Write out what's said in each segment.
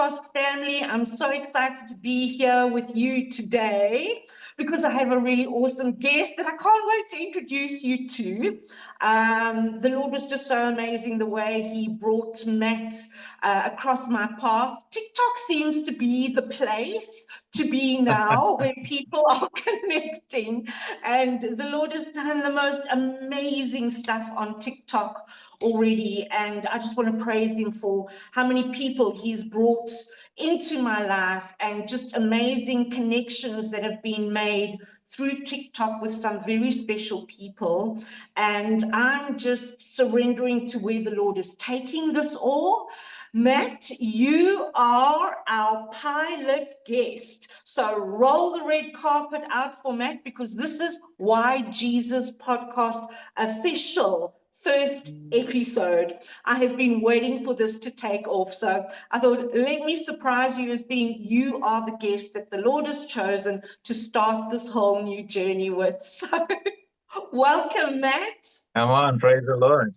podcast family. I'm so excited to be here with you today because I have a really awesome guest that I can't wait to introduce you to. The Lord was just so amazing the way he brought Matt across my path. TikTok seems to be the place to be now where people are connecting, and the Lord has done the most amazing stuff on TikTok already, and I just want to praise him for how many people he's brought into my life and just amazing connections that have been made through TikTok with some very special people. And I'm just surrendering to where the Lord is taking this all. Matt, you are our pilot guest. So roll the red carpet out for Matt, because this is Why Jesus Podcast official first episode. I have been waiting for this to take off. So I thought, let me surprise you as being you are the guest that the Lord has chosen to start this whole new journey with. So welcome, Matt. Come on, praise the Lord.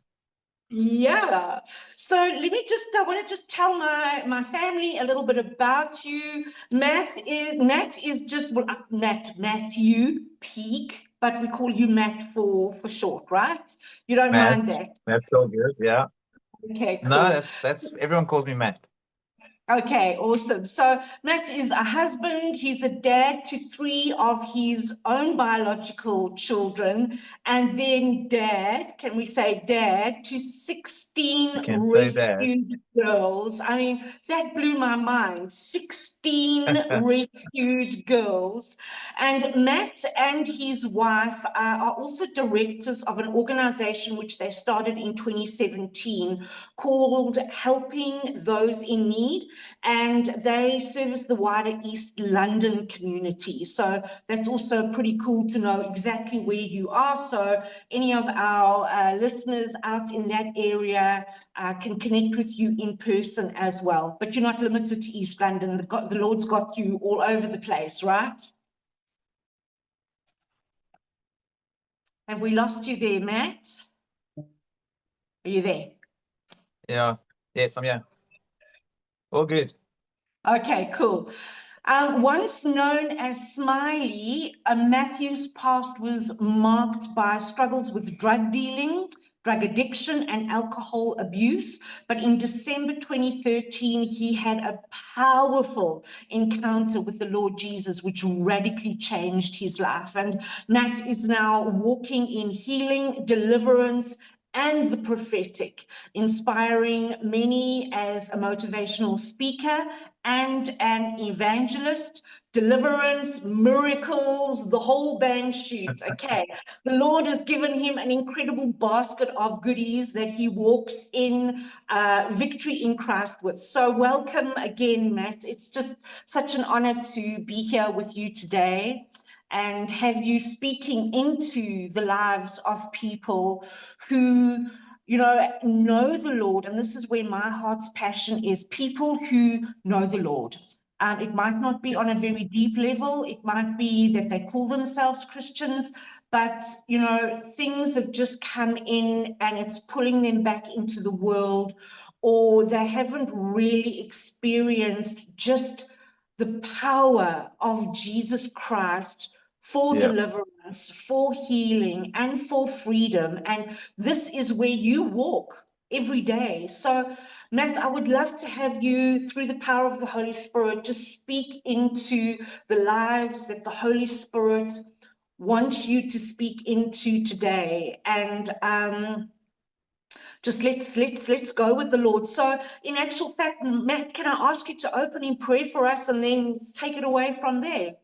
Yeah. So I want to just tell my family a little bit about you. Matt is just, well, Matthew Peak, but we call you Matt for short, right? You don't Matt, mind that? that's so good. Yeah. Okay, cool. No, that's everyone calls me Matt. Okay, awesome. So Matt is a husband. He's a dad to 3 of his own biological children, and then can we say dad, to 16 You can say that. rescued girls. I mean, that blew my mind. 16 rescued girls. And Matt and his wife are also directors of an organization which they started in 2017 called Helping Those in Need, and they service the wider East London community. So that's also pretty cool to know exactly where you are. So any of our listeners out in that area can connect with you in person as well. But you're not limited to East London. The Lord's got you all over the place, right? Have we lost you there, Matt? Are you there? Yeah. Yes, I'm here. All good. Okay, cool. Once known as Smiley, Matthew's past was marked by struggles with drug dealing, drug addiction, and alcohol abuse. But in December 2013, he had a powerful encounter with the Lord Jesus, which radically changed his life. And Matt is now walking in healing, deliverance, and the prophetic, inspiring many as a motivational speaker and an evangelist. Deliverance, miracles, the whole bang shoot. Okay, the Lord has given him an incredible basket of goodies that he walks in victory in Christ with. So welcome again, Matt. It's just such an honor to be here with you today and have you speaking into the lives of people who know the Lord. And this is where my heart's passion is: people who know the Lord. It might not be on a very deep level. It might be that they call themselves Christians, but things have just come in and it's pulling them back into the world, or they haven't really experienced just the power of Jesus Christ for deliverance, for healing, and for freedom. And this is where you walk every day. So, Matt, I would love to have you, through the power of the Holy Spirit, just speak into the lives that the Holy Spirit wants you to speak into today. And just let's go with the Lord. So, in actual fact, Matt, can I ask you to open in prayer for us and then take it away from there?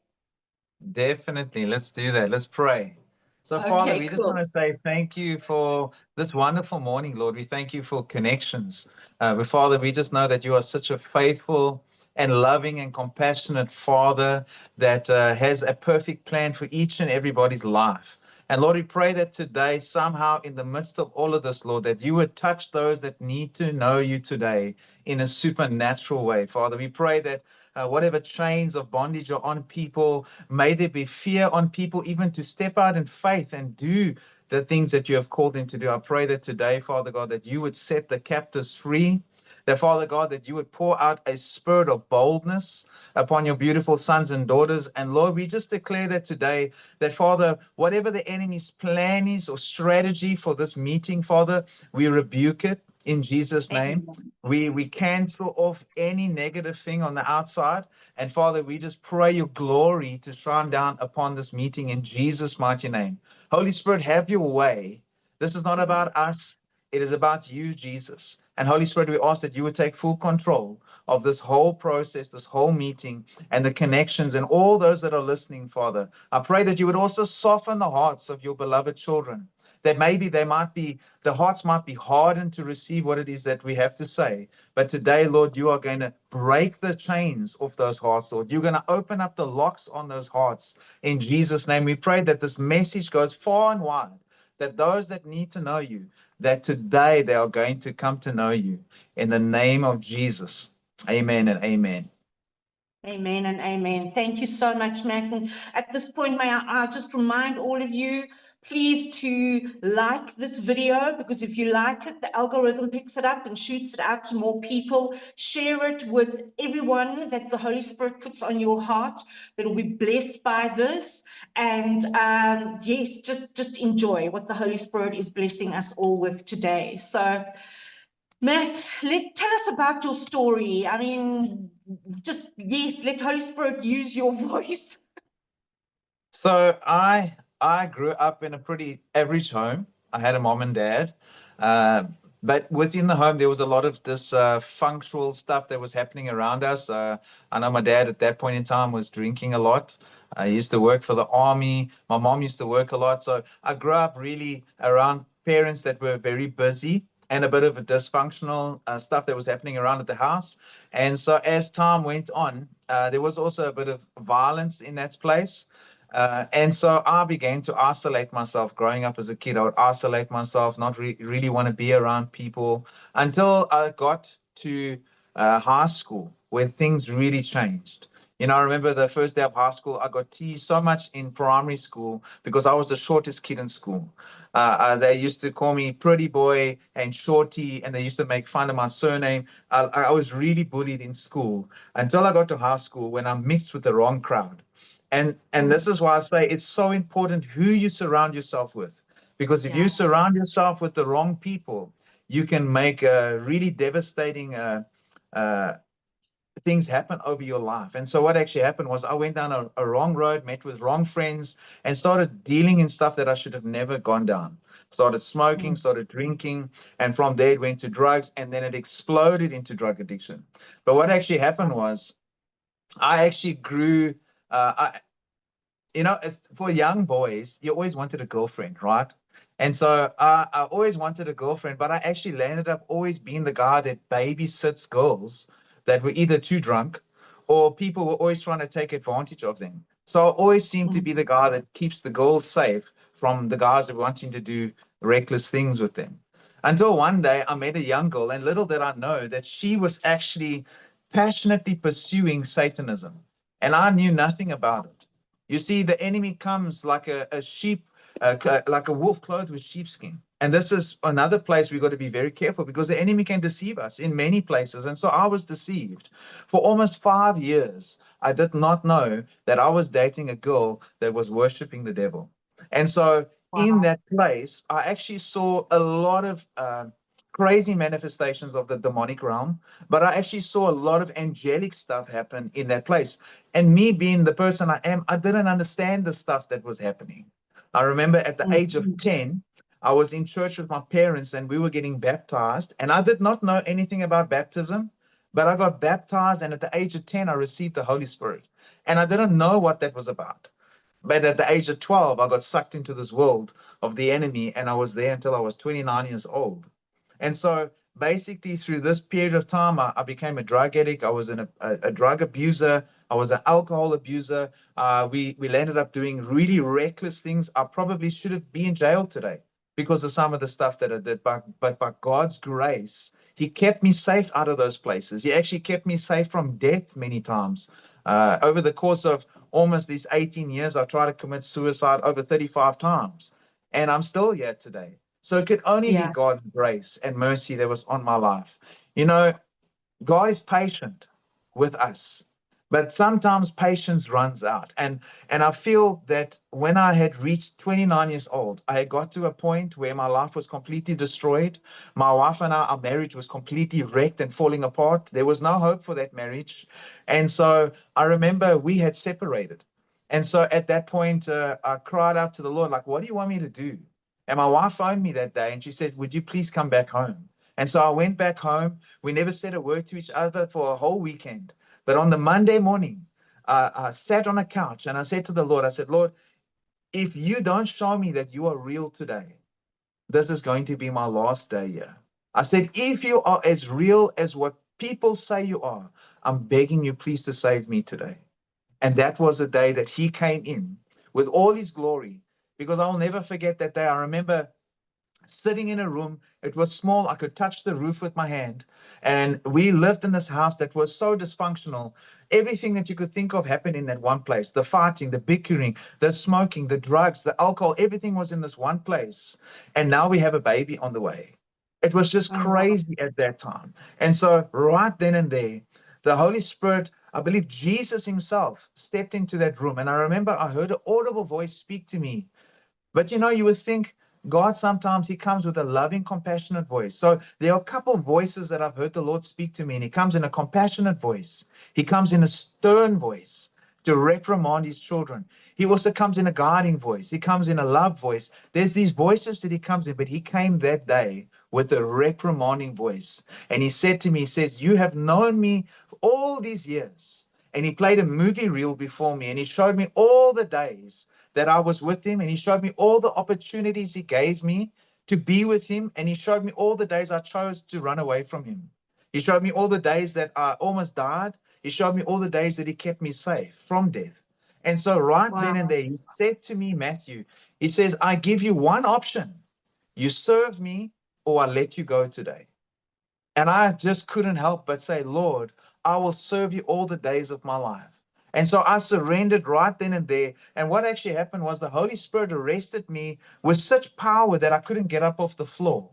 Definitely. Let's do that. Let's pray. So, Father, we just want to say thank you for this wonderful morning, Lord. We thank you for connections. But Father, we just know that you are such a faithful and loving and compassionate Father that has a perfect plan for each and everybody's life. And Lord, we pray that today, somehow in the midst of all of this, Lord, that you would touch those that need to know you today in a supernatural way. Father, we pray that whatever chains of bondage are on people, may there be fear on people even to step out in faith and do the things that you have called them to do. I pray that today, Father God, that you would set the captives free, that, Father God, that you would pour out a spirit of boldness upon your beautiful sons and daughters. And Lord, we just declare that today, that Father, whatever the enemy's plan is or strategy for this meeting, Father, we rebuke it in Jesus' name. We cancel off any negative thing on the outside. And Father, we just pray your glory to shine down upon this meeting in Jesus' mighty name. Holy Spirit, have your way. This is not about us. It is about you, Jesus. And Holy Spirit, we ask that you would take full control of this whole process, this whole meeting, and the connections and all those that are listening, Father. I pray that you would also soften the hearts of your beloved children, that maybe the hearts might be hardened to receive what it is that we have to say. But today, Lord, you are going to break the chains off those hearts, Lord. You're going to open up the locks on those hearts. In Jesus' name, we pray that this message goes far and wide, that those that need to know you, that today they are going to come to know you. In the name of Jesus. Amen and amen. Amen and amen. Thank you so much, Matt. And at this point, may I just remind all of you, please to like this video, because if you like it, the algorithm picks it up and shoots it out to more people. Share it with everyone that the Holy Spirit puts on your heart that will be blessed by this. And yes, just enjoy what the Holy Spirit is blessing us all with today. So Matt, tell us about your story. I mean, yes, let Holy Spirit use your voice. So I grew up in a pretty average home. I had a mom and dad, but within the home there was a lot of this functional stuff that was happening around us. I know my dad at that point in time was drinking a lot. I used to work for the army. My mom used to work a lot. So I grew up really around parents that were very busy and a bit of a dysfunctional stuff that was happening around at the house. And so as time went on, there was also a bit of violence in that place. And so I began to isolate myself. Growing up as a kid, I would isolate myself, not really want to be around people, until I got to high school, where things really changed. You know, I remember the first day of high school, I got teased so much in primary school because I was the shortest kid in school. They used to call me pretty boy and shorty, and they used to make fun of my surname. I was really bullied in school until I got to high school, when I mixed with the wrong crowd. And this is why I say it's so important who you surround yourself with, because if you surround yourself with the wrong people, you can make really devastating things happen over your life. And so what actually happened was I went down a wrong road, met with wrong friends, and started dealing in stuff that I should have never gone down. Started smoking, started drinking, and from there it went to drugs, and then it exploded into drug addiction. But what actually happened was I actually grew. You know, as for young boys, you always wanted a girlfriend, right? And so I always wanted a girlfriend, but I actually landed up always being the guy that babysits girls that were either too drunk or people were always trying to take advantage of them. So I always seemed to be the guy that keeps the girls safe from the guys that were wanting to do reckless things with them. Until one day I met a young girl, and little did I know that she was actually passionately pursuing Satanism. And I knew nothing about it. You see, the enemy comes like a sheep, like a wolf clothed with sheepskin. And this is another place we've got to be very careful, because the enemy can deceive us in many places. And so I was deceived. For almost 5 years, I did not know that I was dating a girl that was worshiping the devil. And so in that place, I actually saw a lot of crazy manifestations of the demonic realm, but I actually saw a lot of angelic stuff happen in that place. And me being the person I am, I didn't understand the stuff that was happening. I remember at the age of 10, I was in church with my parents and we were getting baptized. And I did not know anything about baptism, but I got baptized. And at the age of 10, I received the Holy Spirit. And I didn't know what that was about. But at the age of 12, I got sucked into this world of the enemy. And I was there until I was 29 years old. And so basically through this period of time, I became a drug addict. I was a drug abuser. I was an alcohol abuser. We ended up doing really reckless things. I probably should have been in jail today because of some of the stuff that I did. But by God's grace, he kept me safe out of those places. He actually kept me safe from death many times. Over the course of almost these 18 years, I tried to commit suicide over 35 times. And I'm still here today. So it could only be God's grace and mercy that was on my life. You know, God is patient with us, but sometimes patience runs out. And I feel that when I had reached 29 years old, I had got to a point where my life was completely destroyed. My wife and I, our marriage was completely wrecked and falling apart. There was no hope for that marriage. And so I remember we had separated. And so at that point, I cried out to the Lord, like, what do you want me to do? And my wife phoned me that day and she said, would you please come back home? And so I went back home. We never said a word to each other for a whole weekend. But on the Monday morning, I sat on a couch and I said to the Lord, I said, Lord, if you don't show me that you are real today, this is going to be my last day here. I said, if you are as real as what people say you are, I'm begging you, please, to save me today. And that was the day that he came in with all his glory, because I'll never forget that day. I remember sitting in a room. It was small. I could touch the roof with my hand. And we lived in this house that was so dysfunctional. Everything that you could think of happened in that one place. The fighting, the bickering, the smoking, the drugs, the alcohol, everything was in this one place. And now we have a baby on the way. It was just crazy at that time. And so right then and there, the Holy Spirit, I believe Jesus himself stepped into that room. And I remember I heard an audible voice speak to me. But you would think God sometimes he comes with a loving, compassionate voice. So there are a couple of voices that I've heard the Lord speak to me, and he comes in a compassionate voice. He comes in a stern voice to reprimand his children. He also comes in a guiding voice. He comes in a love voice. There's these voices that he comes in, but he came that day with a reprimanding voice. And he said to me, he says, you have known me all these years. And he played a movie reel before me, and he showed me all the days that I was with him, and he showed me all the opportunities he gave me to be with him, and he showed me all the days I chose to run away from him. He showed me all the days that I almost died. He showed me all the days that he kept me safe from death. And so right then and there, he said to me, Matthew, he says, I give you one option. You serve me or I let you go today. And I just couldn't help but say, Lord, I will serve you all the days of my life. And so I surrendered right then and there. And what actually happened was the Holy Spirit arrested me with such power that I couldn't get up off the floor.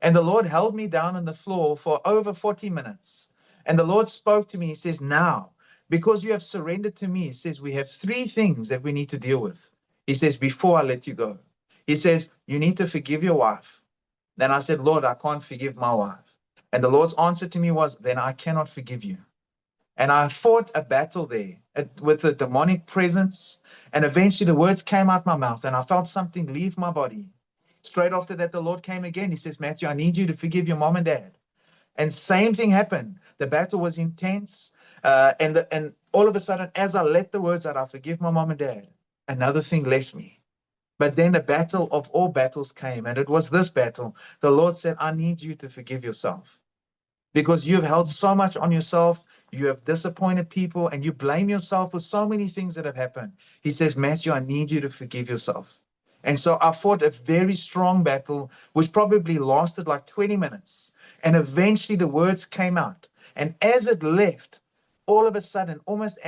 And the Lord held me down on the floor for over 40 minutes. And the Lord spoke to me. He says, now, because you have surrendered to me, he says, we have three things that we need to deal with. He says, before I let you go, he says, you need to forgive your wife. Then I said, Lord, I can't forgive my wife. And the Lord's answer to me was, then I cannot forgive you. And I fought a battle there with the demonic presence. And eventually the words came out my mouth and I felt something leave my body. Straight after that, the Lord came again. He says, Matthew, I need you to forgive your mom and dad. And same thing happened. The battle was intense. And all of a sudden, as I let the words out, I forgive my mom and dad, another thing left me. But then the battle of all battles came. And it was this battle. The Lord said, I need you to forgive yourself. Because you've held so much on yourself, you have disappointed people, and you blame yourself for so many things that have happened. He says, Matthew, I need you to forgive yourself. And so I fought a very strong battle, which probably lasted like 20 minutes. And eventually the words came out. And as it left, all of a sudden, almost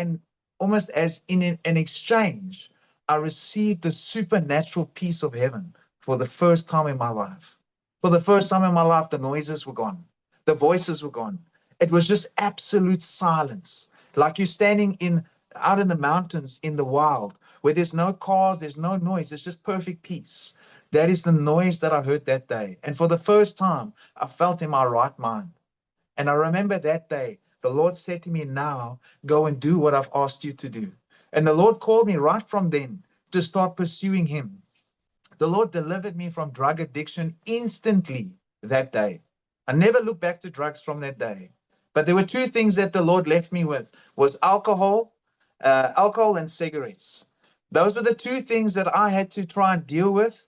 as in an exchange, I received the supernatural peace of heaven for the first time in my life. For the first time in my life, the noises were gone. The voices were gone. It was just absolute silence. Like you're standing out in the mountains in the wild, where there's no cars, there's no noise, it's just perfect peace. That is the noise that I heard that day. And for the first time, I felt in my right mind. And I remember that day, the Lord said to me, now go and do what I've asked you to do. And the Lord called me right from then to start pursuing him. The Lord delivered me from drug addiction instantly that day. I never looked back to drugs from that day. But there were two things that the Lord left me with, was alcohol and cigarettes. Those were the two things that I had to try and deal with,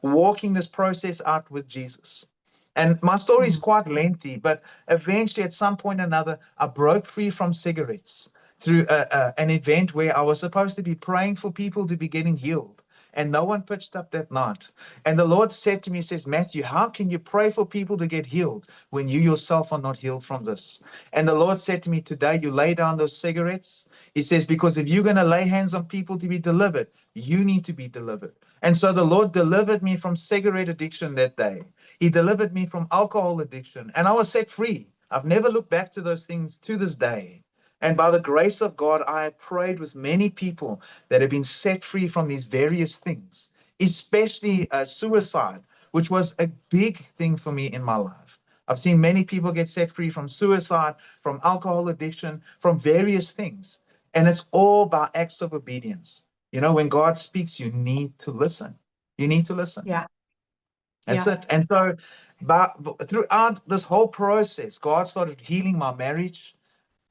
walking this process out with Jesus. And my story is quite lengthy, but eventually at some point or another, I broke free from cigarettes through an event where I was supposed to be praying for people to be getting healed. And no one pitched up that night. And the Lord said to me, he says, Matthew, how can you pray for people to get healed when you yourself are not healed from this? And the Lord said to me, today you lay down those cigarettes. He says, because if you're going to lay hands on people to be delivered, you need to be delivered. And so the Lord delivered me from cigarette addiction that day. He delivered me from alcohol addiction, and I was set free. I've never looked back to those things to this day. And by the grace of God, I have prayed with many people that have been set free from these various things, especially suicide, which was a big thing for me in my life. I've seen many people get set free from suicide, from alcohol addiction, from various things. And it's all by acts of obedience. You know, when God speaks, you need to listen. You need to listen. Yeah. That's it. And so, but throughout this whole process, God started healing my marriage.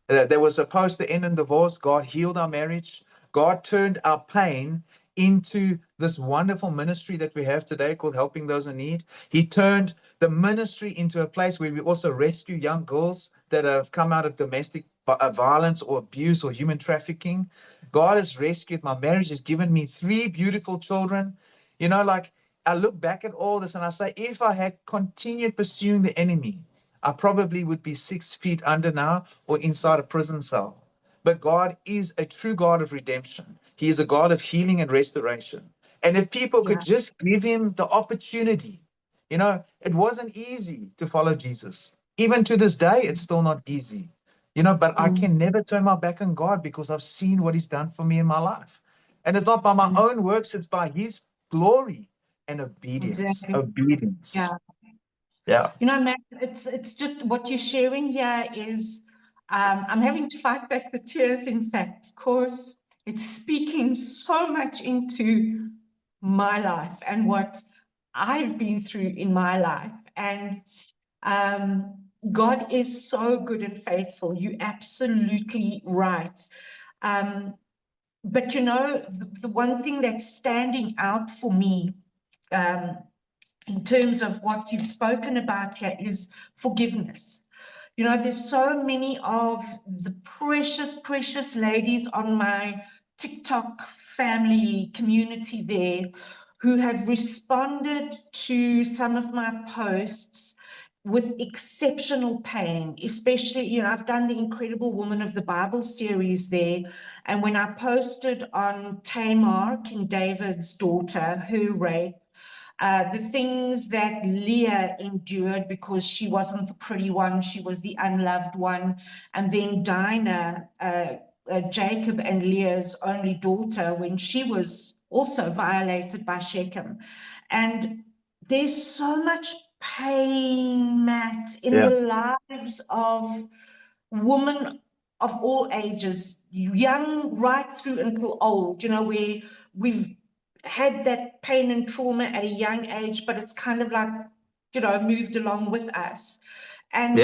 There was supposed to end in divorce. God healed our marriage. God turned our pain into this wonderful ministry that we have today called Helping Those in Need. He turned the ministry into a place where we also rescue young girls that have come out of domestic violence or abuse or human trafficking. God has rescued my marriage, has given me 3 beautiful children. You know, like I look back at all this and I say, if I had continued pursuing the enemy, I probably would be 6 feet under now or inside a prison cell. But God is a true God of redemption. He is a God of healing and restoration. And if people could just give him the opportunity, you know, it wasn't easy to follow Jesus. Even to this day, it's still not easy, you know, but I can never turn my back on God because I've seen what he's done for me in my life. And it's not by my own works, it's by his glory and obedience. Exactly. Obedience. Yeah. Yeah. You know, Matt, it's just what you're sharing here is, I'm having to fight back the tears, in fact, because it's speaking so much into my life and what I've been through in my life. And God is so good and faithful. You're absolutely right. But you know, the one thing that's standing out for me, in terms of what you've spoken about here, is forgiveness. You know, there's so many of the precious, precious ladies on my TikTok family community there who have responded to some of my posts with exceptional pain, especially, you know, I've done the Incredible Woman of the Bible series there. And when I posted on Tamar, King David's daughter, her rape, the things that Leah endured because she wasn't the pretty one, she was the unloved one. And then Dinah, Jacob and Leah's only daughter, when she was also violated by Shechem. And there's so much pain, Matt, in the lives of women of all ages, young right through until old, you know, where we've had that pain and trauma at a young age, but it's kind of like, you know, moved along with us. And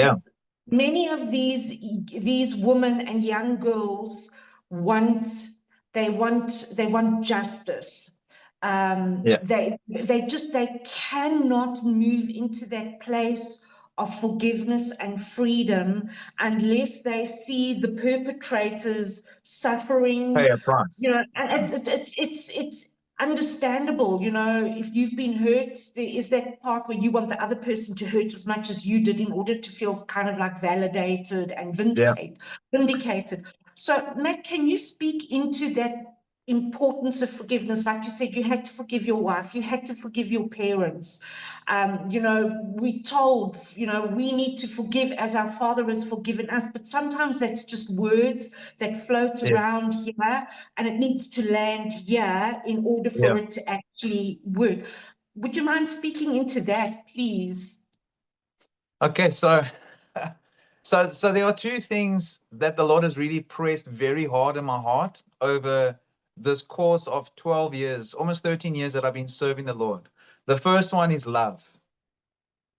many of these women and young girls want justice. They cannot move into that place of forgiveness and freedom unless they see the perpetrators suffering. Pay a price. You know, and it's understandable, you know, if you've been hurt, there is that part where you want the other person to hurt as much as you did in order to feel kind of like validated and vindicated. So, Matt, can you speak into that importance of forgiveness? Like you said, you had to forgive your wife, you had to forgive your parents. You know, we told, you know, we need to forgive as our Father has forgiven us, but sometimes that's just words that float around here, and it needs to land here in order for it to actually work. Would you mind speaking into that, please? Okay, so there are 2 things that the Lord has really pressed very hard in my heart over this course of 12 years, almost 13 years that I've been serving the Lord. The first one is love.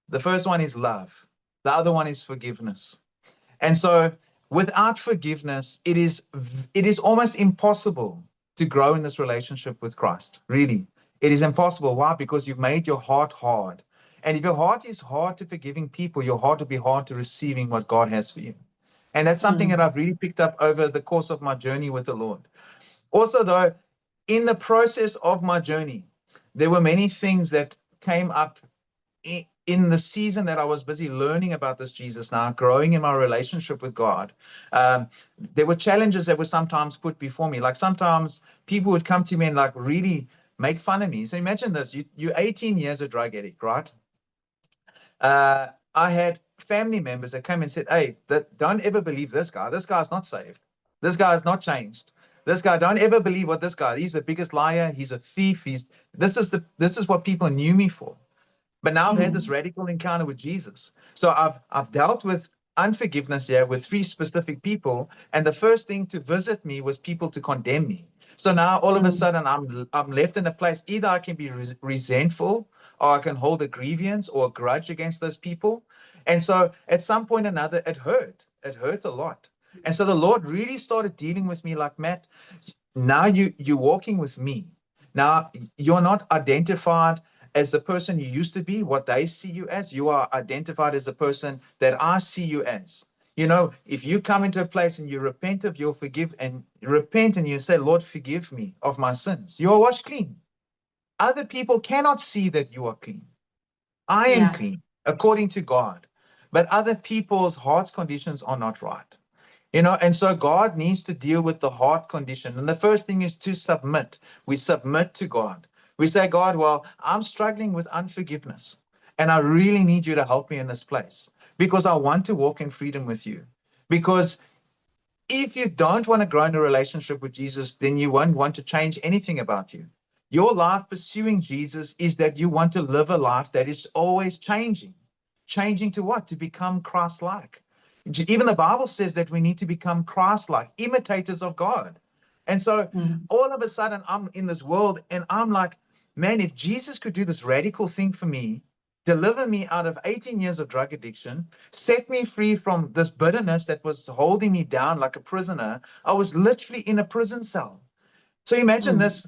The first one is love. The other one is forgiveness. And so without forgiveness, it is almost impossible to grow in this relationship with Christ. Really, it is impossible. Why? Because you've made your heart hard. And if your heart is hard to forgiving people, your heart will be hard to receiving what God has for you. And that's something that I've really picked up over the course of my journey with the Lord. Also, though, in the process of my journey, there were many things that came up in the season that I was busy learning about this Jesus now, growing in my relationship with God. There were challenges that were sometimes put before me. Like sometimes people would come to me and like really make fun of me. So imagine this, you're 18 years a drug addict, right? I had family members that came and said, hey, don't ever believe this guy. This guy's not saved. This guy is not changed. This guy, don't ever believe what this guy, he's the biggest liar. He's a thief. This is what people knew me for. But now I've had this radical encounter with Jesus. So I've dealt with unforgiveness here with 3 specific people. And the first thing to visit me was people to condemn me. So now all of a sudden I'm left in a place, either I can be resentful, or I can hold a grievance or a grudge against those people. And so at some point or another, it hurt a lot. And so the Lord really started dealing with me like, Matt, now you're walking with me. Now you're not identified as the person you used to be, what they see you as. You are identified as the person that I see you as. You know, if you come into a place and you repent of your repent and you say, Lord, forgive me of my sins, you are washed clean. Other people cannot see that you are clean. I am clean according to God, but other people's heart's conditions are not right. You know, and so God needs to deal with the heart condition. And the first thing is to submit. We submit to God. We say, God, well, I'm struggling with unforgiveness, and I really need you to help me in this place because I want to walk in freedom with you. Because if you don't want to grow in a relationship with Jesus, then you won't want to change anything about you. Your life pursuing Jesus is that you want to live a life that is always changing. Changing to what? To become Christ-like. Even the Bible says that we need to become Christ-like, imitators of God. And so all of a sudden I'm in this world and I'm like, man, if Jesus could do this radical thing for me, deliver me out of 18 years of drug addiction, set me free from this bitterness that was holding me down like a prisoner. I was literally in a prison cell. So imagine this,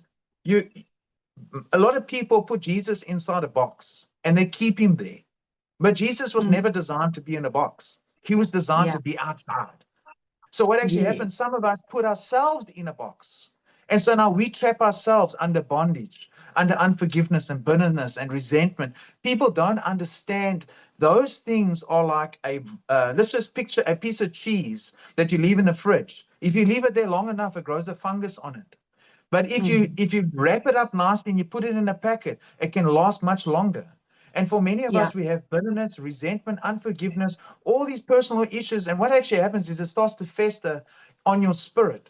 a lot of people put Jesus inside a box and they keep him there. But Jesus was never designed to be in a box. He was designed to be outside. So what actually happens, some of us put ourselves in a box. And so now we trap ourselves under bondage, under unforgiveness and bitterness and resentment. People don't understand those things are like let's just picture a piece of cheese that you leave in the fridge. If you leave it there long enough, it grows a fungus on it. But if you wrap it up nicely and you put it in a packet, it can last much longer. And for many of us, we have bitterness, resentment, unforgiveness, all these personal issues. And what actually happens is it starts to fester on your spirit.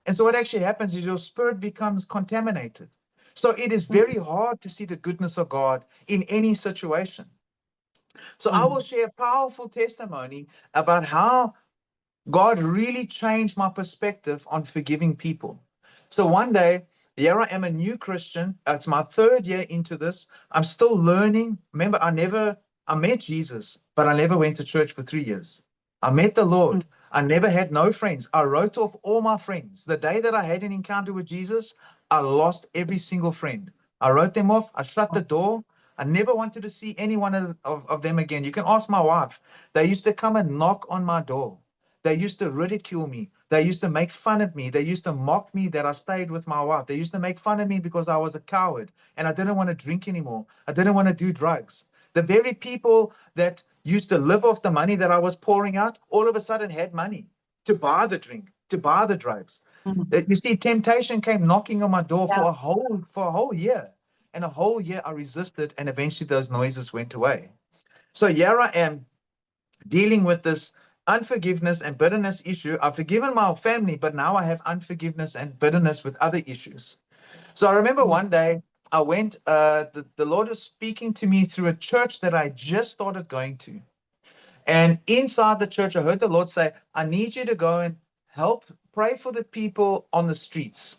And so what actually happens is your spirit becomes contaminated. So it is very hard to see the goodness of God in any situation. So I will share a powerful testimony about how God really changed my perspective on forgiving people. So one day, here I am, a new Christian. It's my 3rd year into this. I'm still learning. Remember, I met Jesus, but I never went to church for 3 years. I met the Lord. I never had no friends. I wrote off all my friends. The day that I had an encounter with Jesus, I lost every single friend. I wrote them off. I shut the door. I never wanted to see any one of them again. You can ask my wife. They used to come and knock on my door. They used to ridicule me. They used to make fun of me. They used to mock me that I stayed with my wife. They used to make fun of me because I was a coward and I didn't want to drink anymore. I didn't want to do drugs. The very people that used to live off the money that I was pouring out, all of a sudden had money to buy the drink, to buy the drugs. You see, temptation came knocking on my door for a whole year. And a whole year I resisted, and eventually those noises went away. So here I am dealing with this unforgiveness and bitterness issue. I've forgiven my family, but now I have unforgiveness and bitterness with other issues. So I remember one day I went, the Lord was speaking to me through a church that I just started going to. And inside the church, I heard the Lord say, I need you to go and help pray for the people on the streets.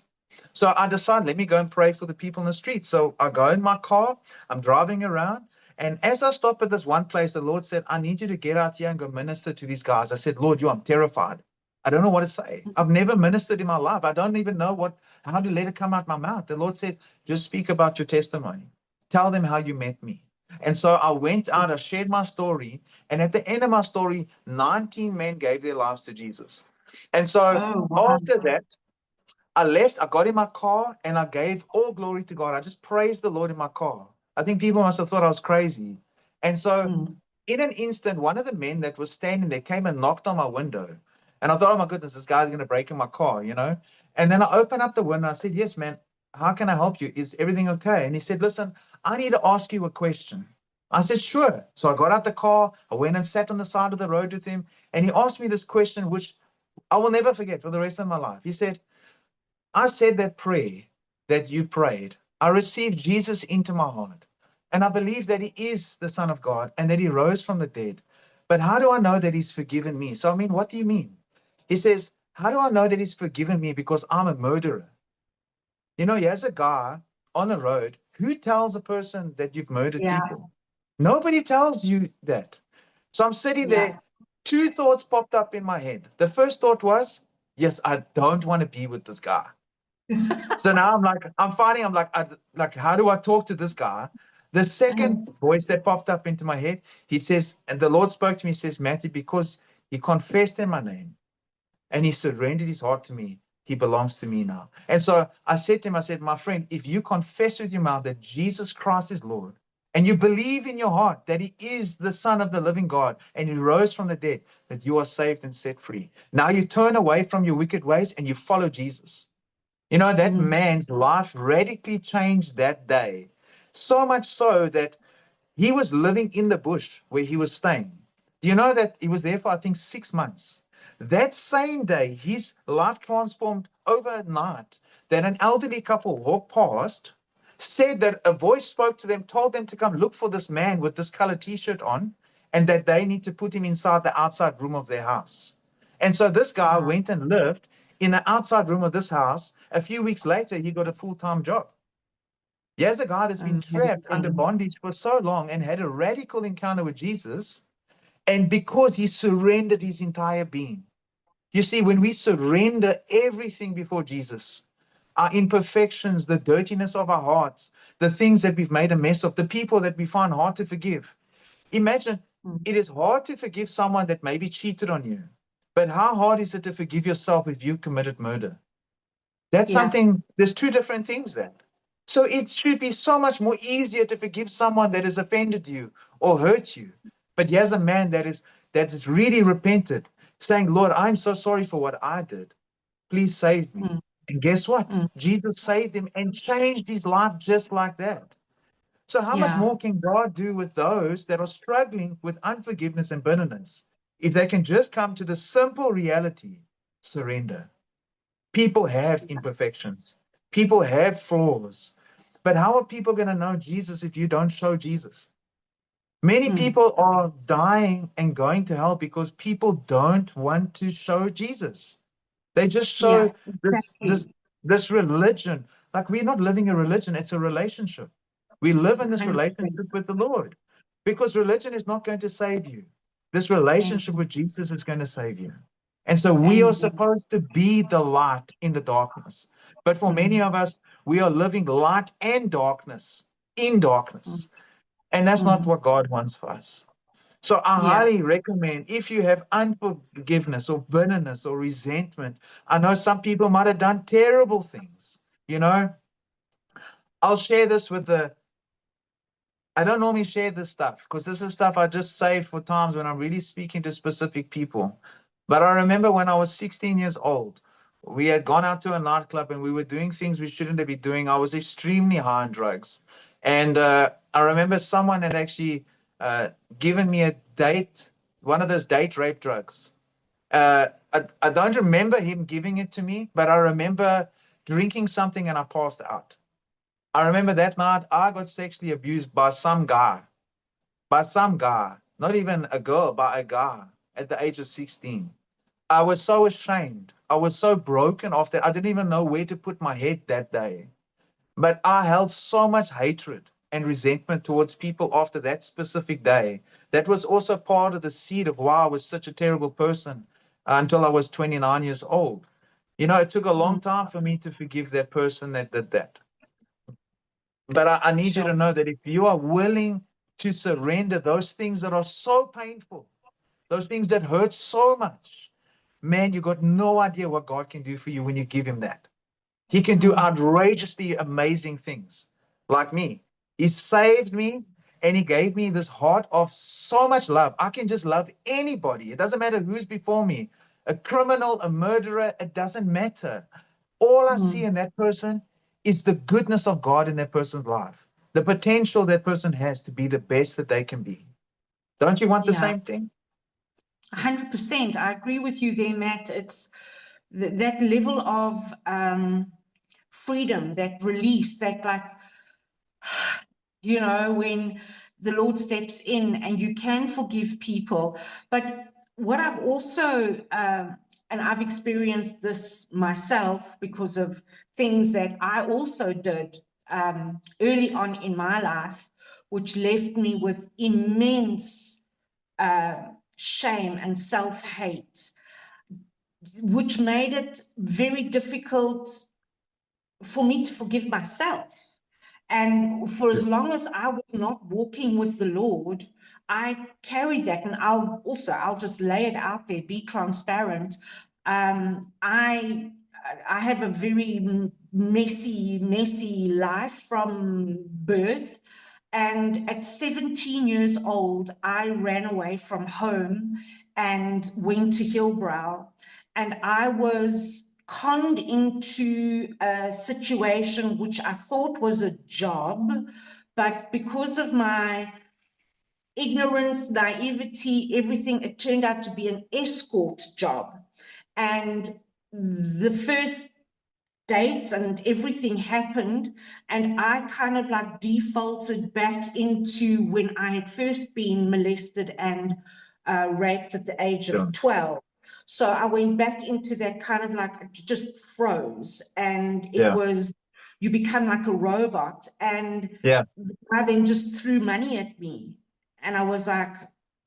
So I decided, let me go and pray for the people in the streets. So I go in my car, I'm driving around. And as I stop at this one place, the Lord said, I need you to get out here and go minister to these guys. I said, Lord, I'm terrified. I don't know what to say. I've never ministered in my life. I don't even know how to let it come out my mouth. The Lord said, just speak about your testimony. Tell them how you met me. And so I went out, I shared my story. And at the end of my story, 19 men gave their lives to Jesus. And so after that, I left, I got in my car, and I gave all glory to God. I just praised the Lord in my car. I think people must have thought I was crazy. And so in an instant, one of the men that was standing there came and knocked on my window. And I thought, oh my goodness, this guy's going to break in my car, you know? And then I opened up the window. I said, yes, man, how can I help you? Is everything okay? And he said, listen, I need to ask you a question. I said, sure. So I got out the car, I went and sat on the side of the road with him, and he asked me this question, which I will never forget for the rest of my life. He said, I said that prayer that you prayed. I received Jesus into my heart, and I believe that he is the Son of God and that he rose from the dead. But how do I know that he's forgiven me? So, I mean, what do you mean? He says, how do I know that he's forgiven me? Because I'm a murderer. You know, here's a guy on the road. Who tells a person that you've murdered people? Nobody tells you that. So I'm sitting there. Two thoughts popped up in my head. The first thought was, yes, I don't want to be with this guy. So now I'm like, how do I talk to this guy? The second voice that popped up into my head, he says, and the Lord spoke to me, he says, Matthew, because he confessed in my name and he surrendered his heart to me, he belongs to me now. And so I said to him, I said, my friend, if you confess with your mouth that Jesus Christ is Lord, and you believe in your heart that he is the Son of the living God, and he rose from the dead, that you are saved and set free. Now you turn away from your wicked ways and you follow Jesus. You know, that man's life radically changed that day. So much so that he was living in the bush where he was staying. Do you know that he was there for, I think, 6 months? That same day, his life transformed overnight. That an elderly couple walked past, said that a voice spoke to them, told them to come look for this man with this colored t-shirt on, and that they need to put him inside the outside room of their house. And so this guy went and lived in the outside room of this house. A few weeks later, he got a full-time job. Here's a guy that's been trapped under bondage for so long and had a radical encounter with Jesus, and because he surrendered his entire being. You see, when we surrender everything before Jesus, our imperfections, the dirtiness of our hearts, the things that we've made a mess of, the people that we find hard to forgive. Imagine, it is hard to forgive someone that maybe cheated on you, but how hard is it to forgive yourself if you committed murder? That's something, there's two different things then. So it should be so much more easier to forgive someone that has offended you or hurt you. But here's a man that is really repented, saying, Lord, I'm so sorry for what I did. Please save me. And guess what? Jesus saved him and changed his life just like that. So how much more can God do with those that are struggling with unforgiveness and bitterness if they can just come to the simple reality, surrender? People have imperfections. People have flaws. But how are people going to know Jesus if you don't show Jesus? Many people are dying and going to hell because people don't want to show Jesus. They just show this religion. Like, we're not living a religion, it's a relationship. We live in this relationship with the Lord, because religion is not going to save you. This relationship with Jesus is going to save you. And so we are supposed to be the light in the darkness. But for many of us, we are living light and darkness in darkness. And that's not what God wants for us. So I highly recommend, if you have unforgiveness or bitterness or resentment, I know some people might have done terrible things, you know. I'll share this with I don't normally share this stuff because this is stuff I just save for times when I'm really speaking to specific people. But I remember when I was 16 years old, we had gone out to a nightclub and we were doing things we shouldn't be doing. I was extremely high on drugs. And I remember someone had actually given me a date, one of those date rape drugs. I don't remember him giving it to me, but I remember drinking something and I passed out. I remember that night I got sexually abused by some guy, not even a girl, by a guy at the age of 16. I was so ashamed. I was so broken off that I didn't even know where to put my head that day. But I held so much hatred and resentment towards people after that specific day. That was also part of the seed of why I was such a terrible person until I was 29 years old. You know, it took a long time for me to forgive that person that did that. But I need you to know that if you are willing to surrender those things that are so painful, those things that hurt so much, man, you got no idea what God can do for you when you give him that. He can do outrageously amazing things, like me. He saved me and he gave me this heart of so much love. I can just love anybody. It doesn't matter who's before me, a criminal, a murderer, it doesn't matter. All I see in that person is the goodness of God in that person's life. the potential that person has to be the best that they can be. Don't you want the same thing? 100%. I agree with you there, Matt. It's that level of freedom, that release, that like, you know, when the Lord steps in and you can forgive people. But what I've also, and I've experienced this myself because of things that I also did early on in my life, which left me with immense shame and self-hate, which made it very difficult for me to forgive myself. And for as long as I was not walking with the Lord, I carried that. And I'll just lay it out there, be transparent. I have a very messy life from birth. And at 17 years old, I ran away from home and went to Hillbrow. And I was conned into a situation which I thought was a job, but because of my ignorance, naivety, everything, it turned out to be an escort job. And the first dates and everything happened, and I kind of like defaulted back into when I had first been molested and raped at the age of 12. So I went back into that kind of like just froze, and it was, you become like a robot. And the guy then just threw money at me, and I was like,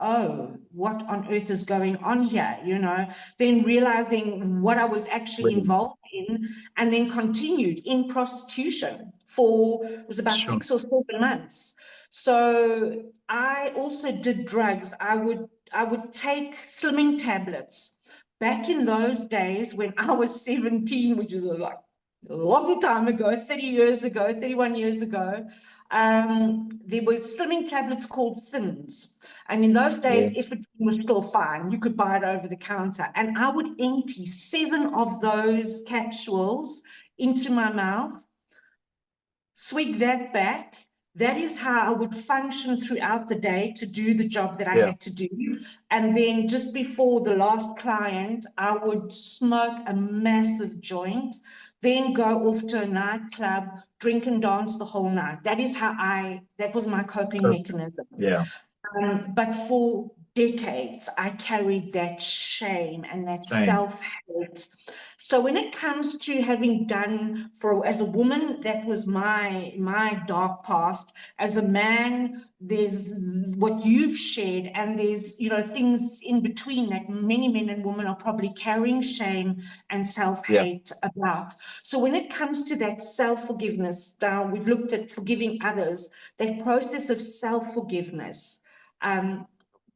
oh, what on earth is going on here? You know, then realizing what I was actually involved in, and then continued in prostitution for, it was about 6 or 7 months. So I also did drugs. I would take slimming tablets. Back in those days when I was 17, which is like a long time ago, 30 years ago, 31 years ago, there were slimming tablets called Thins. And in those days, Ephedrine was still fine. You could buy it over the counter. And I would empty 7 of those capsules into my mouth, swig that back. That is how I would function throughout the day to do the job that I had to do. And then just before the last client, I would smoke a massive joint, then go off to a nightclub, drink and dance the whole night. That is how that was my coping mechanism. But for decades, I carried that shame and that self-hate. So when it comes to having done as a woman, that was my dark past. As a man, there's what you've shared, and there's, you know, things in between that many men and women are probably carrying shame and self-hate about. So when it comes to that self-forgiveness, now we've looked at forgiving others, that process of self-forgiveness,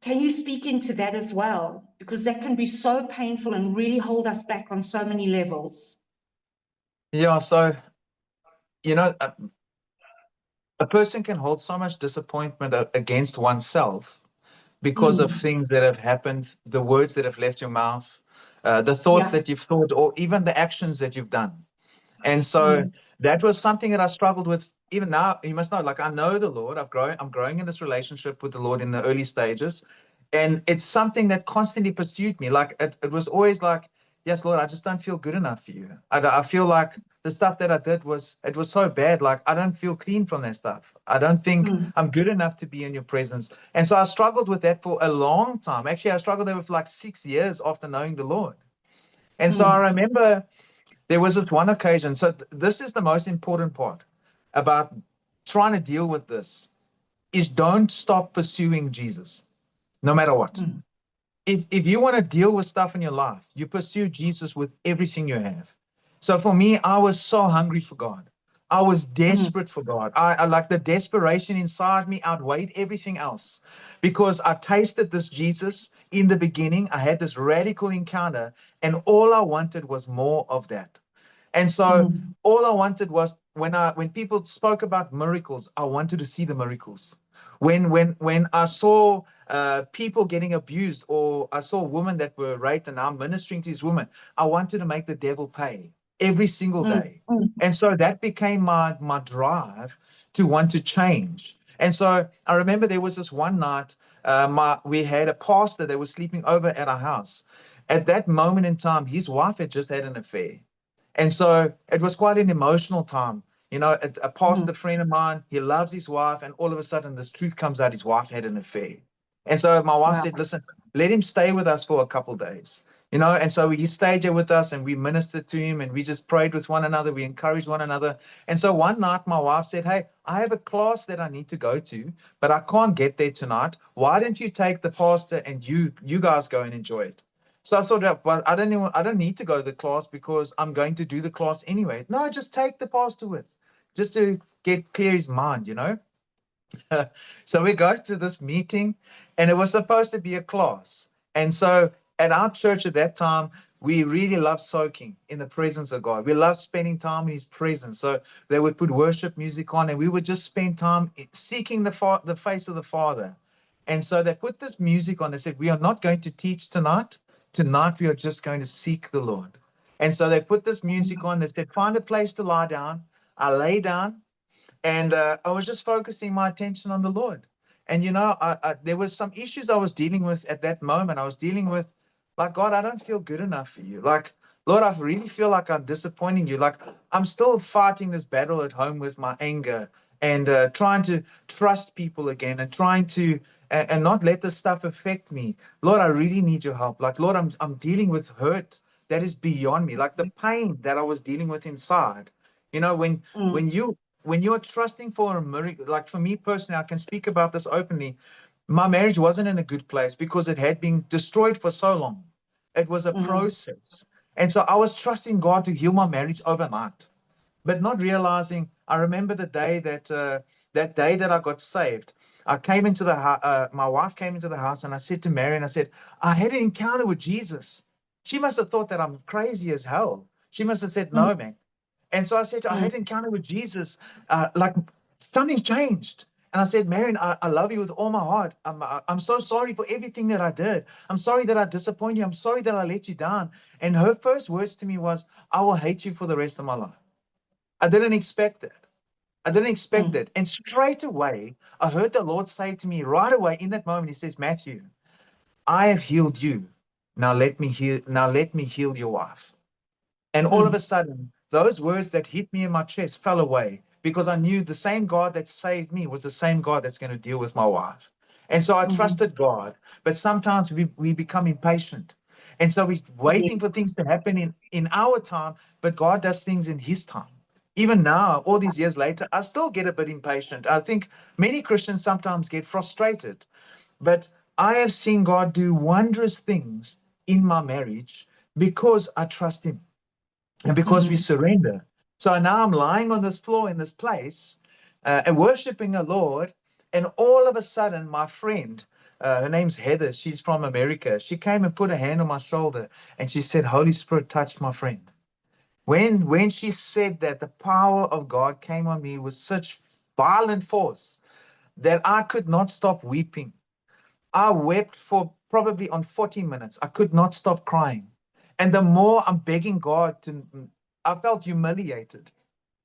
can you speak into that as well? Because that can be so painful and really hold us back on so many levels. Yeah, so, you know, a person can hold so much disappointment against oneself because of things that have happened, the words that have left your mouth, the thoughts that you've thought, or even the actions that you've done. And so that was something that I struggled with. Even now, you must know, like, I know the Lord. I'm growing in this relationship with the Lord in the early stages. And it's something that constantly pursued me. Like, it was always like, yes, Lord, I just don't feel good enough for you. I feel like the stuff that I did was so bad. Like, I don't feel clean from that stuff. I don't think I'm good enough to be in your presence. And so I struggled with that for a long time. Actually, I struggled there for like 6 years after knowing the Lord. And so I remember there was this one occasion. So this is the most important part about trying to deal with this, is don't stop pursuing Jesus, no matter what. If you want to deal with stuff in your life, you pursue Jesus with everything you have. So for me, I was so hungry for God. I was desperate for God. I like, the desperation inside me outweighed everything else, because I tasted this Jesus in the beginning. I had this radical encounter, and all I wanted was more of that. And so all I wanted was, when people spoke about miracles, I wanted to see the miracles. When I saw people getting abused, or I saw women that were raped and I'm ministering to these women, I wanted to make the devil pay. every single day. And so that became my drive to want to change. And so I remember there was this one night, we had a pastor that was sleeping over at our house. At that moment in time, his wife had just had an affair. And so it was quite an emotional time. You know, a pastor friend of mine, he loves his wife, and all of a sudden this truth comes out, his wife had an affair. And so my wife said, listen, let him stay with us for a couple of days. You know, and so he stayed there with us and we ministered to him and we just prayed with one another. We encouraged one another. And so one night my wife said, hey, I have a class that I need to go to, but I can't get there tonight. Why don't you take the pastor and you guys go and enjoy it? So I thought, well, I don't need to go to the class because I'm going to do the class anyway. No, just take the pastor with, just to clear his mind, you know. So we go to this meeting and it was supposed to be a class. And so at our church at that time, we really loved soaking in the presence of God. We loved spending time in his presence. So they would put worship music on and we would just spend time seeking the face of the Father. And so they put this music on. They said, we are not going to teach tonight. Tonight we are just going to seek the Lord. And so they put this music on. They said, find a place to lie down. I lay down. And I was just focusing my attention on the Lord. And, you know, there was some issues I was dealing with at that moment. I was dealing with, like, God, I don't feel good enough for you. Like, Lord, I really feel like I'm disappointing you. Like, I'm still fighting this battle at home with my anger and trying to trust people again and trying to and not let this stuff affect me. Lord, I really need your help. Like, Lord, I'm dealing with hurt that is beyond me, like the pain that I was dealing with inside. You know, when you're trusting for a miracle, like for me personally, I can speak about this openly. My marriage wasn't in a good place because it had been destroyed for so long. It was a process. And so I was trusting God to heal my marriage overnight, but not realizing. I remember the day that day that I got saved. I came into the my wife came into the house and I said to Mary, and I said, I had an encounter with Jesus. She must have thought that I'm crazy as hell. She must have said, no, man. And so I said, I had an encounter with Jesus, like something changed. And I said, Marion, I love you with all my heart. I'm so sorry for everything that I did. I'm sorry that I disappointed you. I'm sorry that I let you down. And her first words to me was, I will hate you for the rest of my life. I didn't expect that. I didn't expect that. And straight away, I heard the Lord say to me right away in that moment, he says, Matthew, I have healed you. Now let me heal your wife. And all of a sudden, those words that hit me in my chest fell away because I knew the same God that saved me was the same God that's going to deal with my wife. And so I trusted God. But sometimes we become impatient. And so we're waiting for things to happen in our time, but God does things in his time. Even now, all these years later, I still get a bit impatient. I think many Christians sometimes get frustrated. But I have seen God do wondrous things in my marriage because I trust him. And because we surrender. So now I'm lying on this floor in this place and worshiping the Lord. And all of a sudden, my friend, her name's Heather, she's from America. She came and put a hand on my shoulder and she said, Holy Spirit touched my friend. When she said that, the power of God came on me with such violent force that I could not stop weeping. I wept for probably on 40 minutes. I could not stop crying. And the more I'm begging God I felt humiliated.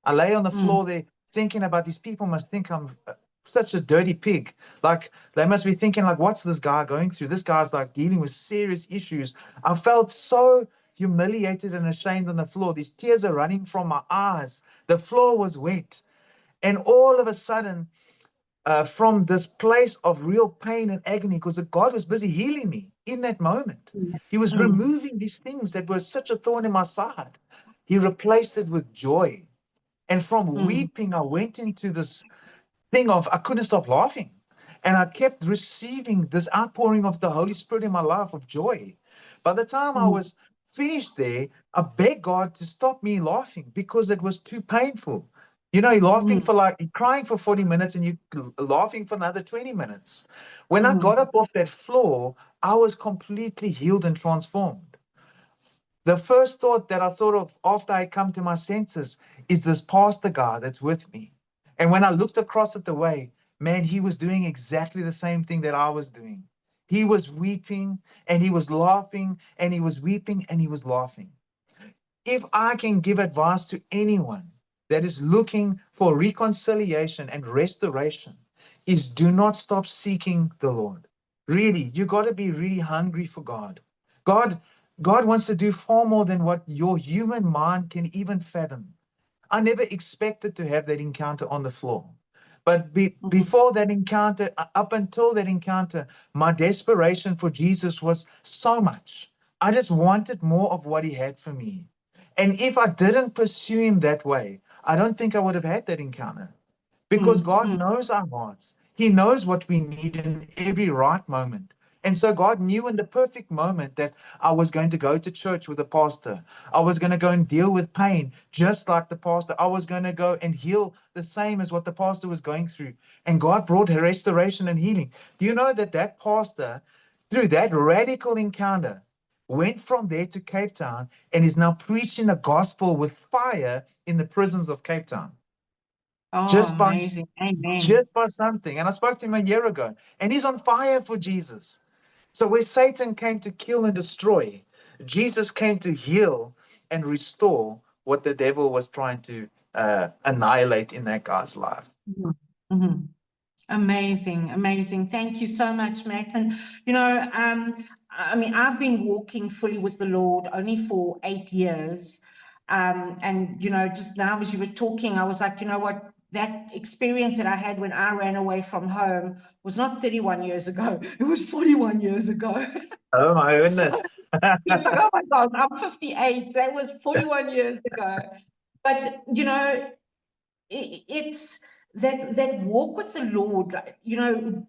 I lay on the floor there thinking about these people must think I'm such a dirty pig. Like they must be thinking like, what's this guy going through? This guy's like dealing with serious issues. I felt so humiliated and ashamed on the floor. These tears are running from my eyes. The floor was wet. And all of a sudden, from this place of real pain and agony, because God was busy healing me in that moment. He was removing these things that were such a thorn in my side. He replaced it with joy. And from weeping, I went into this thing of I couldn't stop laughing. And I kept receiving this outpouring of the Holy Spirit in my life of joy. By the time I was finished there, I begged God to stop me laughing because it was too painful. You know, you're crying for 40 minutes and you're laughing for another 20 minutes. When I got up off that floor, I was completely healed and transformed. The first thought that I thought of after I come to my senses is this pastor guy that's with me. And when I looked across at the way, man, he was doing exactly the same thing that I was doing. He was weeping and he was laughing and he was weeping and he was laughing. if I can give advice to anyone that is looking for reconciliation and restoration, is do not stop seeking the Lord. Really, you got to be really hungry for God. God, God wants to do far more than what your human mind can even fathom. I never expected to have that encounter on the floor. But before that encounter, up until that encounter, my desperation for Jesus was so much. I just wanted more of what he had for me. And if I didn't pursue him that way, I don't think I would have had that encounter. Because God knows our hearts. He knows what we need in every right moment. And so God knew in the perfect moment that I was going to go to church with a pastor. I was going to go and deal with pain just like the pastor. I was going to go and heal the same as what the pastor was going through. And God brought restoration and healing. Do you know that that pastor, through that radical encounter, went from there to Cape Town and is now preaching the gospel with fire in the prisons of Cape Town? Oh, Just by amazing. Amen. just by something. And I spoke to him a year ago, and he's on fire for Jesus. So where Satan came to kill and destroy, Jesus came to heal and restore what the devil was trying to annihilate in that guy's life. Mm-hmm. Amazing, amazing. Thank you so much, Matt. And, I mean, I've been walking fully with the Lord only for 8 years. And, just now as you were talking, I was like, you know what? That experience that I had when I ran away from home was not 31 years ago. It was 41 years ago. Oh, my goodness. So it's like, oh my God, I'm 58. That was 41 years ago. But, it's that walk with the Lord.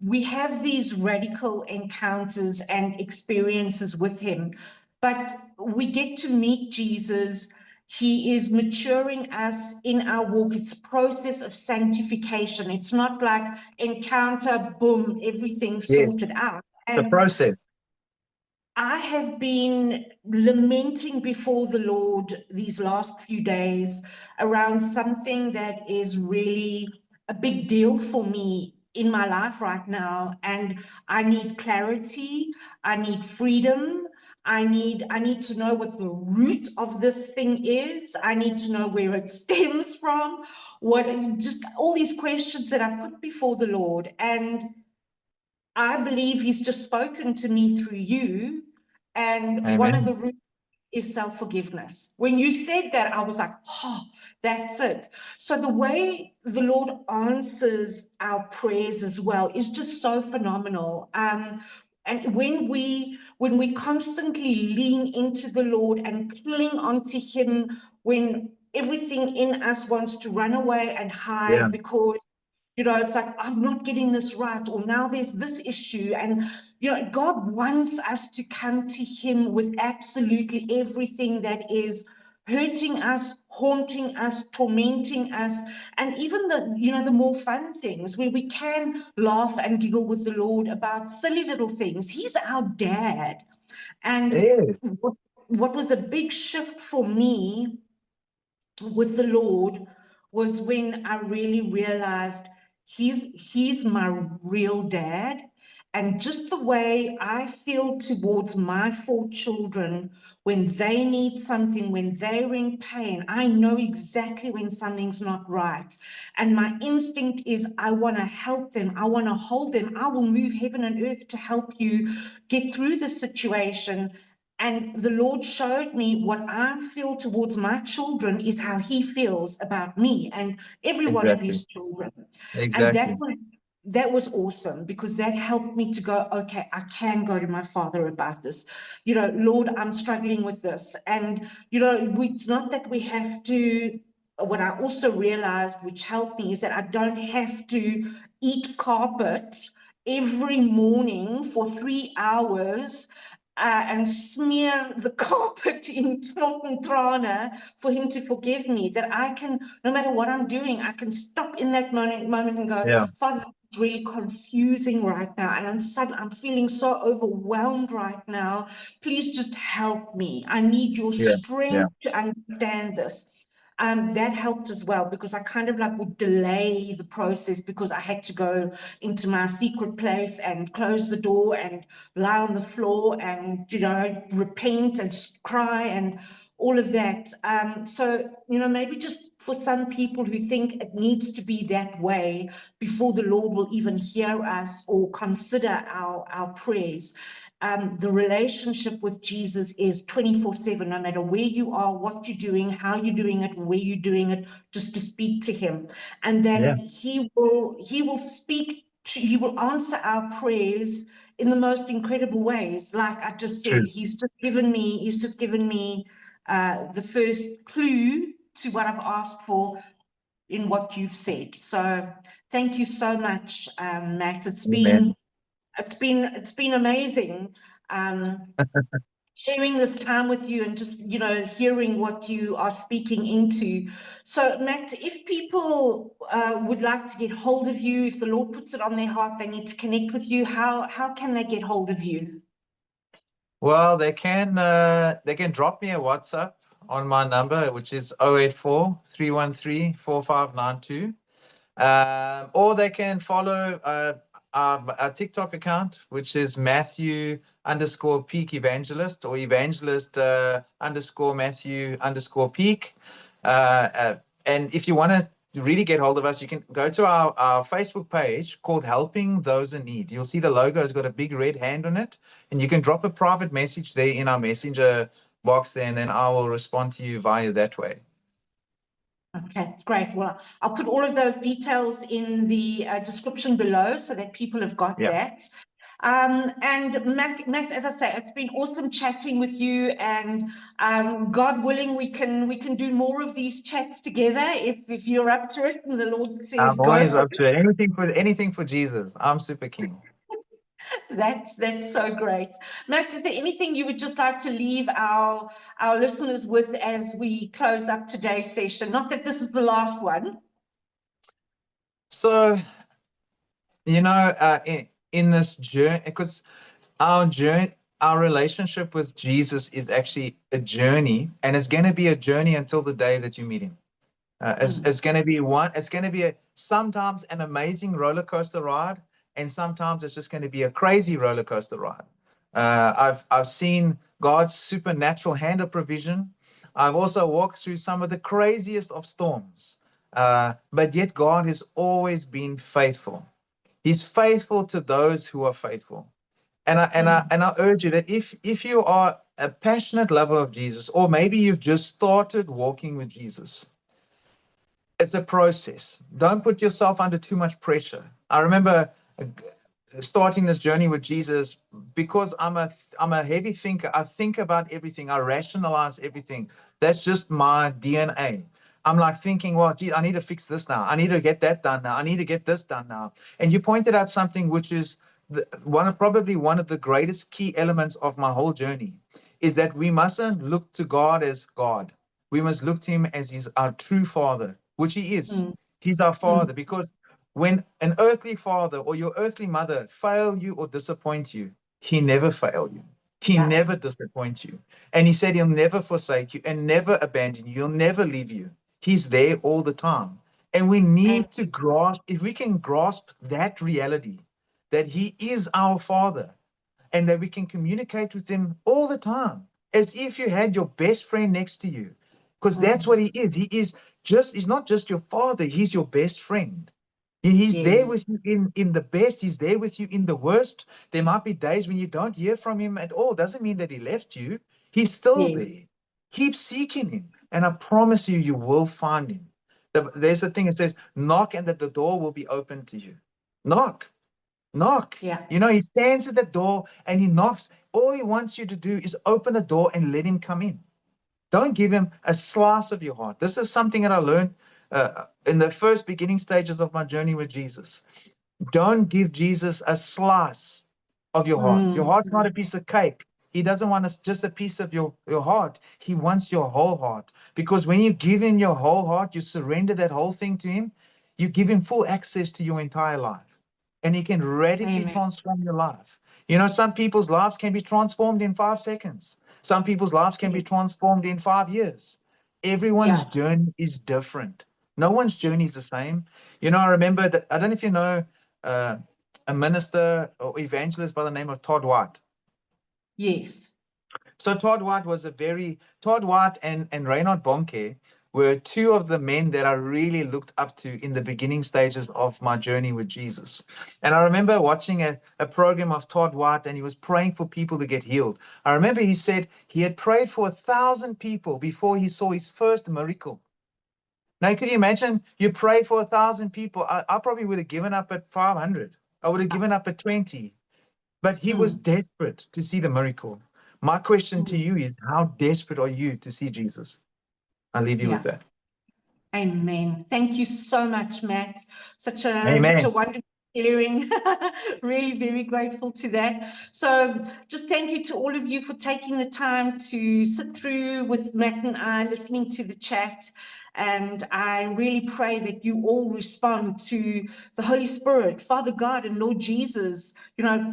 We have these radical encounters and experiences with him, but we get to meet Jesus. He is maturing us in our walk. It's a process of sanctification. It's not like encounter, boom, everything Yes, sorted out. it's a And process. I have been lamenting before the Lord these last few days around something that is really a big deal for me in my life right now. And I need clarity. I need freedom. I need to know what the root of this thing is. I need to know where it stems from, just all these questions that I've put before the Lord. And I believe he's just spoken to me through you. And Amen. one of the roots is self-forgiveness. When you said that, I was like, oh, that's it. So the way the Lord answers our prayers as well is just so phenomenal. And when we constantly lean into the Lord and cling onto him, when everything in us wants to run away and hide because it's like, I'm not getting this right, or now there's this issue. And, God wants us to come to him with absolutely everything that is hurting us, haunting us, tormenting us, and even the more fun things where we can laugh and giggle with the Lord about silly little things. He's our dad. And what was a big shift for me with the Lord was when I really realized he's my real dad. And just the way I feel towards my 4 children, when they need something, when they're in pain, I know exactly when something's not right. And my instinct is I want to help them. I want to hold them. I will move heaven and earth to help you get through the situation. And the Lord showed me what I feel towards my children is how he feels about me and every one of his children. Exactly. And that was awesome, because that helped me to go, okay, I can go to my Father about this. Lord, I'm struggling with this. And, it's not that we have to, what I also realized, which helped me, is that I don't have to eat carpet every morning for 3 hours and smear the carpet in snot and trana for him to forgive me. That I can, no matter what I'm doing, I can stop in that moment and go, Father, it's really confusing right now, and I'm feeling so overwhelmed right now. Please just help me. I need your strength to understand this. That helped as well, because I kind of would delay the process, because I had to go into my secret place and close the door and lie on the floor and, repent and cry and all of that. So, maybe just for some people who think it needs to be that way before the Lord will even hear us or consider our prayers. The relationship with Jesus is 24/7, no matter where you are, what you're doing, how you're doing it, where you're doing it, just to speak to him. And then he will speak to, he will answer our prayers in the most incredible ways. Like I just said, he's just given me the first clue to what I've asked for in what you've said. So thank you so much, Matt. It's been amazing sharing this time with you and just, hearing what you are speaking into. So, Matt, if people would like to get hold of you, if the Lord puts it on their heart, they need to connect with you, how can they get hold of you? Well, they can drop me a WhatsApp on my number, which is 084-313-4592. Or they can follow our TikTok account, which is Matthew_Peak Evangelist, or Evangelist _Matthew_Peak. And if you want to really get hold of us, you can go to our Facebook page called Helping Those in Need. You'll see the logo has got a big red hand on it, and you can drop a private message there in our messenger box there, and then I will respond to you via that way. Okay, great. Well, I'll put all of those details in the description below so that people have got that. And Matt, as I say, it's been awesome chatting with you, and God willing, we can do more of these chats together if you're up to it and the Lord says I'm always up to it. Anything for Jesus. I'm super keen. That's so great. Matt, is there anything you would just like to leave our listeners with as we close up today's session? Not that this is the last one. So, in this journey, because our relationship with Jesus is actually a journey, and it's going to be a journey until the day that you meet him. It's going to be sometimes an amazing roller coaster ride, and sometimes it's just going to be a crazy roller coaster ride. I've seen God's supernatural hand of provision. I've also walked through some of the craziest of storms, but yet God has always been faithful. He's faithful to those who are faithful. And I urge you that if you are a passionate lover of Jesus, or maybe you've just started walking with Jesus, it's a process. Don't put yourself under too much pressure. I remember starting this journey with Jesus because I'm a heavy thinker. I think about everything. I rationalize everything. That's just my DNA. I'm like thinking, well, gee, I need to fix this now. I need to get that done now. I need to get this done now. And you pointed out something which is probably one of the greatest key elements of my whole journey, is that we mustn't look to God as God. We must look to him as our true Father, which he is. He's our Father, because when an earthly father or your earthly mother fail you or disappoint you, he never failed you. He never disappoints you. And he said he'll never forsake you and never abandon you. He'll never leave you. He's there all the time. And we need to grasp, if we can grasp that reality, that he is our Father, and that we can communicate with him all the time, as if you had your best friend next to you, because that's what he is. He's not just your father, he's your best friend. He's there with you in the best. He's there with you in the worst. There might be days when you don't hear from him at all. Doesn't mean that he left you. He's still there. Keep seeking him, and I promise you, you will find him. There's a thing that says, knock and that the door will be open to you. Knock. He stands at the door and he knocks. All he wants you to do is open the door and let him come in. Don't give him a slice of your heart. This is something that I learned in the first beginning stages of my journey with Jesus. Don't give Jesus a slice of your heart. Your heart's not a piece of cake. He doesn't want just a piece of your heart. He wants your whole heart. Because when you give him your whole heart, you surrender that whole thing to him, you give him full access to your entire life. And he can radically transform your life. Some people's lives can be transformed in 5 seconds. Some people's lives can be transformed in 5 years. Everyone's journey is different. No one's journey is the same. I remember that, I don't know if you know a minister or evangelist by the name of Todd White. Yes. So Todd White and Reinhard Bonnke were two of the men that I really looked up to in the beginning stages of my journey with Jesus. And I remember watching a program of Todd White, and he was praying for people to get healed. I remember he said he had prayed for 1,000 people before he saw his first miracle. Now, could you imagine you pray for 1,000 people? I probably would have given up at 500. I would have given up at 20. But he was desperate to see the miracle. My question to you is, how desperate are you to see Jesus? I'll leave you with that. Amen. Thank you so much, Matt. Such a wonderful sharing. Really very grateful to that. So just thank you to all of you for taking the time to sit through with Matt and I, listening to the chat. And I really pray that you all respond to the Holy Spirit, Father God and Lord Jesus,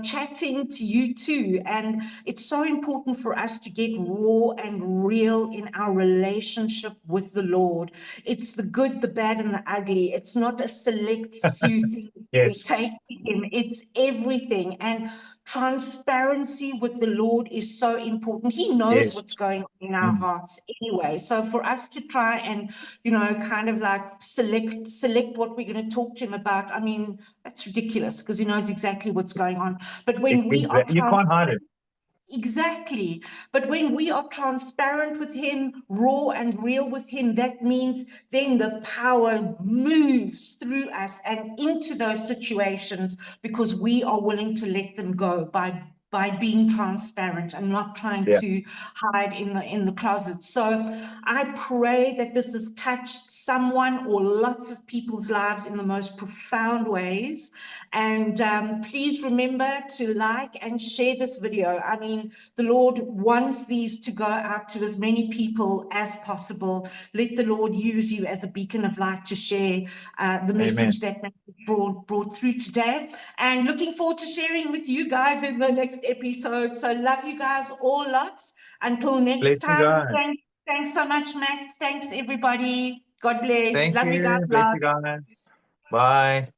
chatting to you too. And it's so important for us to get raw and real in our relationship with the Lord. It's the good, the bad, and the ugly. It's not a select few things we take in. It's everything. And transparency with the Lord is so important. He knows what's going on in our hearts anyway. So for us to try and, kind of like select what we're going to talk to him about, I mean, that's ridiculous, because he knows exactly what's going on. But when we are you can't hide it. Exactly. But when we are transparent with him, raw and real with him, that means then the power moves through us and into those situations, because we are willing to let them go by being transparent and not trying to hide in the closet. So I pray that this has touched someone or lots of people's lives in the most profound ways. And please remember to like and share this video. I mean, the Lord wants these to go out to as many people as possible. Let the Lord use you as a beacon of light to share the message that brought through today. And looking forward to sharing with you guys in the next episode. So love you guys all lots. Until next time. Thanks so much, Matt. Thanks, everybody. God bless. Thank love you. You guys. Bless you guys. Bye.